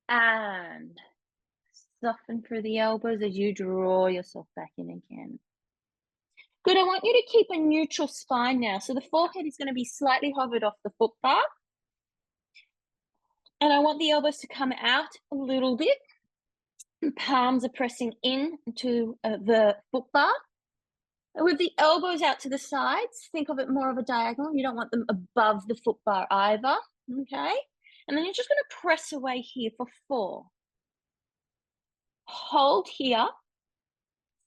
Speaker 1: And soften through the elbows as you draw yourself back in again. Good, I want you to keep a neutral spine now. So the forehead is going to be slightly hovered off the foot bar. And I want the elbows to come out a little bit. Palms are pressing in to the foot bar. With the elbows out to the sides, think of it more of a diagonal. You don't want them above the foot bar either, okay? And then you're just going to press away here for 4. Hold here.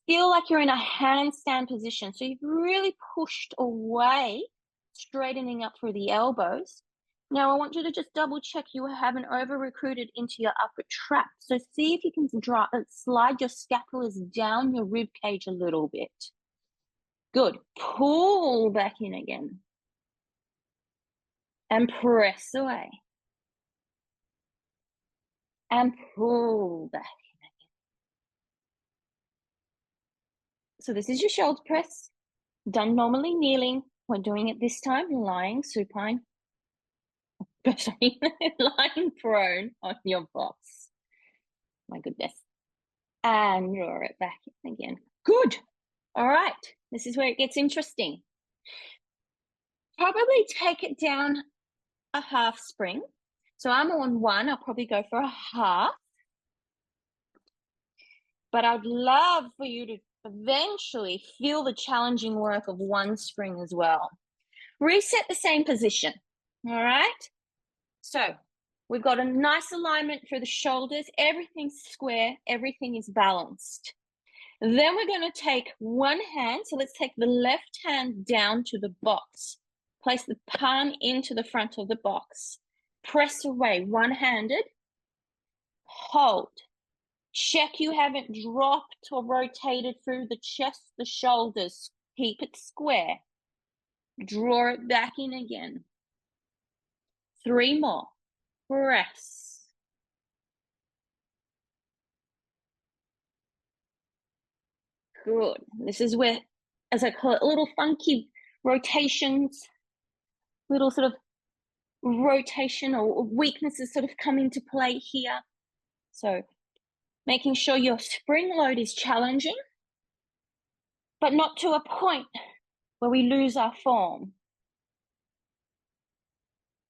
Speaker 1: Feel like you're in a handstand position. So you've really pushed away, straightening up through the elbows. Now I want you to just double check you haven't over-recruited into your upper trap. So see if you can slide your scapulas down your rib cage a little bit. Good. Pull back in again. And press away. And pull back in again. So this is your shoulder press. Done normally kneeling. We're doing it this time lying supine. Lying prone on your box. My goodness. And draw it back in again. Good. All right. This is where it gets interesting. Probably take it down a half spring. So I'm on 1. I'll probably go for a half. But I'd love for you to eventually feel the challenging work of 1 spring as well. Reset the same position. All right. So we've got a nice alignment through the shoulders. Everything's square. Everything is balanced. Then we're going to take one hand. So let's take the left hand down to the box. Place the palm into the front of the box. Press away one-handed. Hold. Check you haven't dropped or rotated through the chest, the shoulders. Keep it square. Draw it back in again. 3 more. Press. Good. This is where, as I call it, little funky rotations, little sort of rotation or weaknesses sort of come into play here. So making sure your spring load is challenging, but not to a point where we lose our form.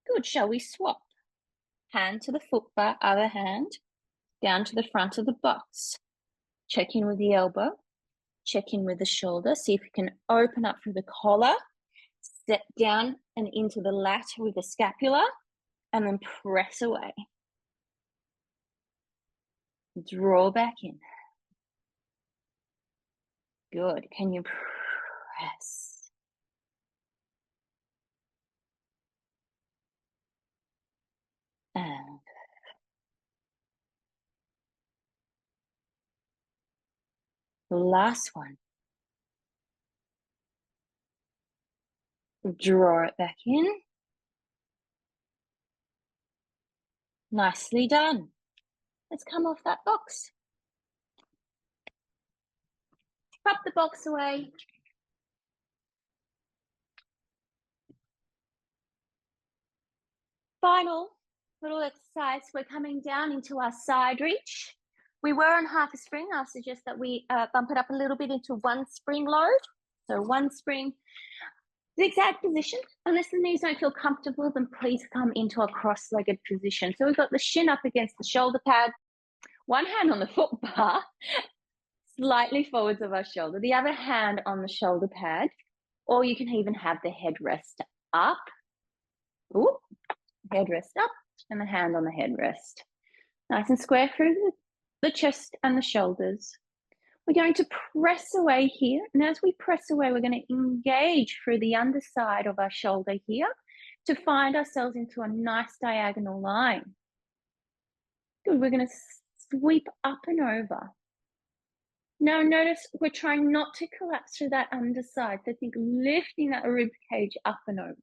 Speaker 1: Good. Shall we swap? Hand to the foot bar, other hand, down to the front of the box. Check in with the elbow. Check in with the shoulder. See if you can open up through the collar. Step down and into the lat with the scapula, and then press away. Draw back in. Good. Can you press? And last one. Draw it back in. Nicely done. Let's come off that box. Pop the box away. Final little exercise. We're coming down into our side reach. We were on half a spring. I'll suggest that we bump it up a little bit into 1 spring load. So 1 spring. Zigzag position. Unless the knees don't feel comfortable, then please come into a cross-legged position. So we've got the shin up against the shoulder pad. One hand on the foot bar, slightly forwards of our shoulder. The other hand on the shoulder pad. Or you can even have the head rest up. Ooh, head rest up. and the hand on the headrest. Nice and square through the chest and the shoulders. We're going to press away here, and as we press away, we're going to engage through the underside of our shoulder here to find ourselves into a nice diagonal line. Good, we're going to sweep up and over. Now notice we're trying not to collapse through that underside, so think lifting that rib cage up and over.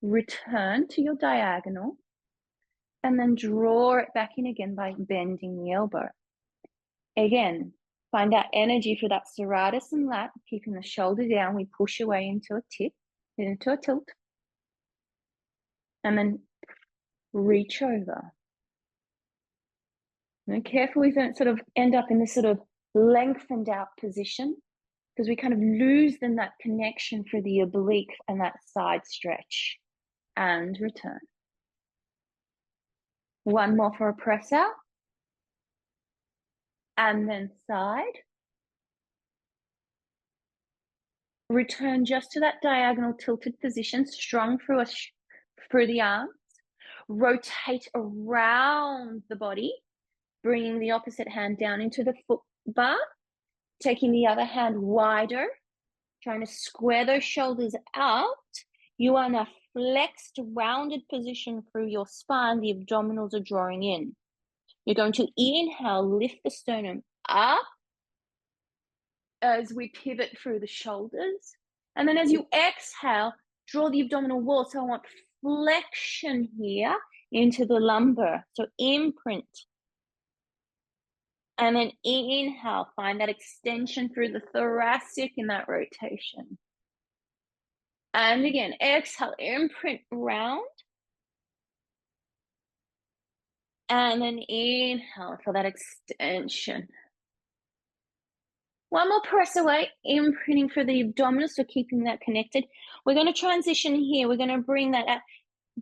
Speaker 1: Return to your diagonal, and then draw it back in again by bending the elbow. Again, find that energy for that serratus and lat, keeping the shoulder down. We push away into a tip, into a tilt, and then reach over. And careful we don't sort of end up in this sort of lengthened out position, because we kind of lose then that connection for the oblique and that side stretch. And return. One more for a press out. And then side. Return just to that diagonal tilted position, strong through the arms. Rotate around the body, bringing the opposite hand down into the foot bar, taking the other hand wider, trying to square those shoulders out. You are in a flexed, rounded position through your spine. The abdominals are drawing in. You're going to inhale, lift the sternum up as we pivot through the shoulders. And then as you exhale, draw the abdominal wall. So I want flexion here into the lumbar. So imprint. And then inhale, find that extension through the thoracic in that rotation. And again, exhale, imprint round. And then inhale for that extension. One more press away, imprinting for the abdominals, so keeping that connected. We're going to transition here. We're going to bring that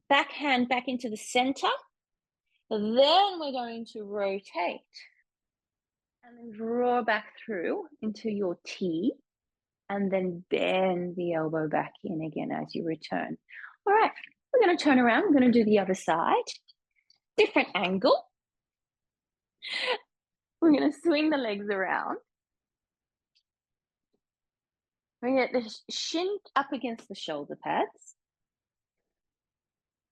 Speaker 1: back hand back into the center. Then we're going to rotate. And then draw back through into your T. And then bend the elbow back in again as you return. All right, we're going to turn around. We're going to do the other side. Different angle. We're going to swing the legs around. Bring it the shin up against the shoulder pads.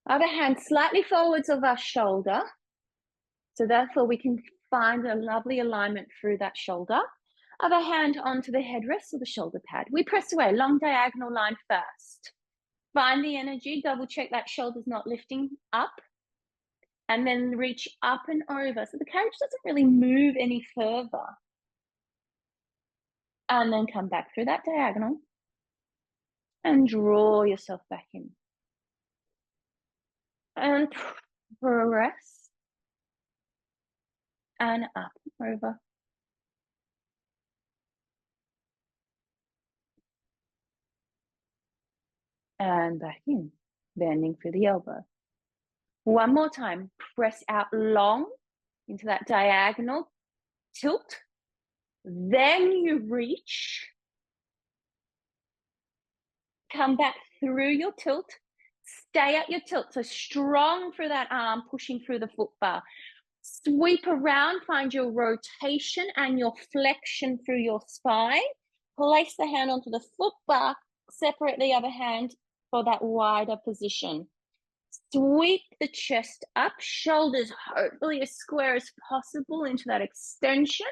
Speaker 1: Other hand slightly forwards of our shoulder. So therefore we can find a lovely alignment through that shoulder. Other hand onto the headrest or the shoulder pad. We press away, long diagonal line first. Find the energy, double check that shoulder's not lifting up. And then reach up and over. So the carriage doesn't really move any further. And then come back through that diagonal. And draw yourself back in. And press. And up and over. And back in, bending through the elbow. One more time, press out long into that diagonal, tilt, then you reach, come back through your tilt, stay at your tilt, so strong through that arm, pushing through the foot bar. Sweep around, find your rotation and your flexion through your spine. Place the hand onto the foot bar, separate the other hand for that wider position. Sweep the chest up, shoulders hopefully as square as possible into that extension.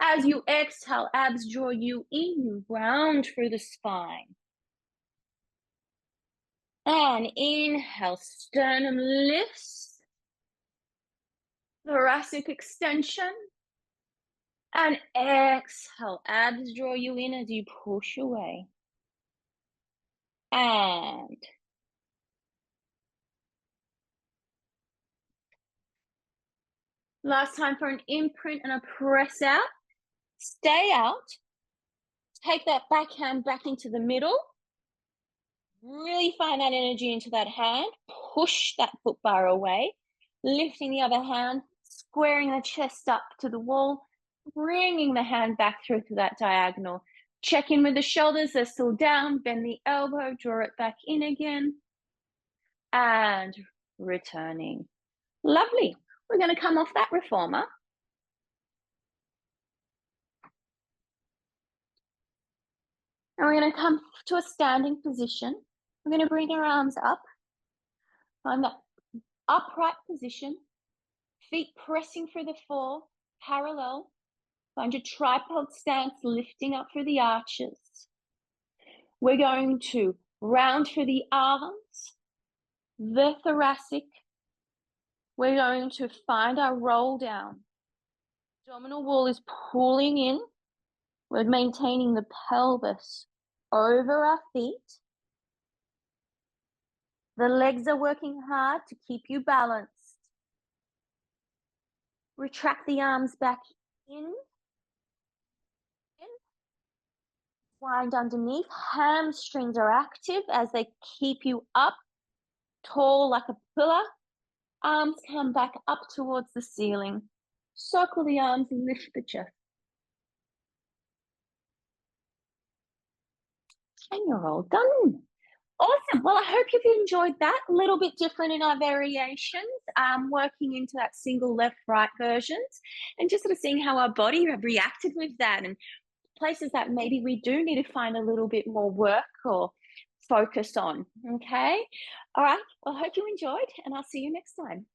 Speaker 1: As you exhale, abs draw you in, you round through the spine. And inhale, sternum lifts, thoracic extension. And exhale, abs draw you in as you push away. And last time for an imprint and a press out. Stay out. Take that back hand back into the middle. Really find that energy into that hand. Push that foot bar away. Lifting the other hand, squaring the chest up to the wall, bringing the hand back through to that diagonal. Check in with the shoulders, they're still down. Bend the elbow, draw it back in again. And returning. Lovely. We're going to come off that reformer. And we're going to come to a standing position. We're going to bring our arms up. Find that upright position. Feet pressing through the floor, parallel. Find your tripod stance, lifting up through the arches. We're going to round through the arms, the thoracic. We're going to find our roll down. Abdominal wall is pulling in. We're maintaining the pelvis over our feet. The legs are working hard to keep you balanced. Retract the arms back in. Wind underneath. Hamstrings are active as they keep you up, tall like a pillar. Arms come back up towards the ceiling. Circle the arms, lift the chest. And you're all done. Awesome. Well, I hope you've enjoyed that. A little bit different in our variations, working into that single left-right versions, and just sort of seeing how our body reacted with that, and places that maybe we do need to find a little bit more work or focus on. Okay. All right. Well, I hope you enjoyed, and I'll see you next time.